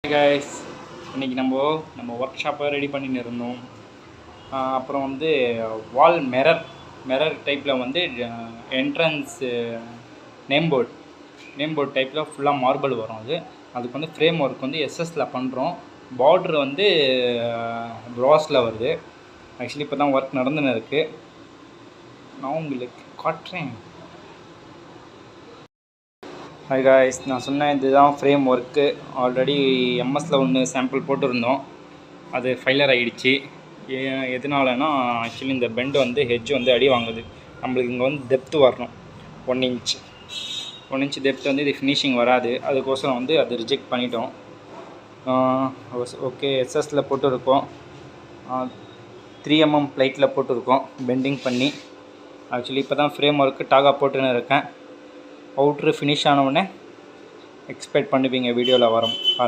Guys, இன்றைக்கி நம்ம work ஷாப்பை ரெடி பண்ணின்னு இருந்தோம். அப்புறம் வந்து வால் மிரர் டைப்பில் வந்து என்ட்ரன்ஸு நேம் போர்ட் டைப்பில் ஃபுல்லாக மார்பிள் வரும். அதுக்கு வந்து ஃப்ரேம் ஒர்க் வந்து எஸ்எஸில் பண்ணுறோம். பார்ட்ரு வந்து ப்ராஸில் வருது. ஆக்சுவலி இப்போ தான் ஒர்க் நடந்துன்னு இருக்குது. நான் உங்களுக்கு காட்டுறேன். ஹாய் காய்ஸ், நான் சொன்னேன் இதுதான் ஃப்ரேம் ஒர்க்கு. ஆல்ரெடி எம்எஸில் ஒன்று சாம்பிள் போட்டுருந்தோம். அது ஃபெயிலியர் ஆகிடுச்சு. எதனாலனா ஆக்சுவலி இந்த பெண்டு வந்து ஹெட்ஜ் வந்து அடி வாங்குது. நம்மளுக்கு இங்கே வந்து டெப்த்து வரணும். 1 இன்ச் டெப்த் வந்து இது ஃபினிஷிங் வராது. அதுக்கோசரம் வந்து அது ரிஜெக்ட் பண்ணிட்டோம். ஓகே, எஸ்எஸில் போட்டுருக்கோம். 3 mm ப்ளைட்டில் போட்டுருக்கோம் பெண்டிங் பண்ணி. ஆக்சுவலி இப்போ தான் ஃப்ரேம் ஒர்க்கு டாகா போட்டுன்னு இருக்கேன். அவுட்ரு ஃபினிஷ் ஆனவுடனே எக்ஸ்பெக்ட் பண்ணுவீங்க வீடியோவில் வரும் பாருங்கள்.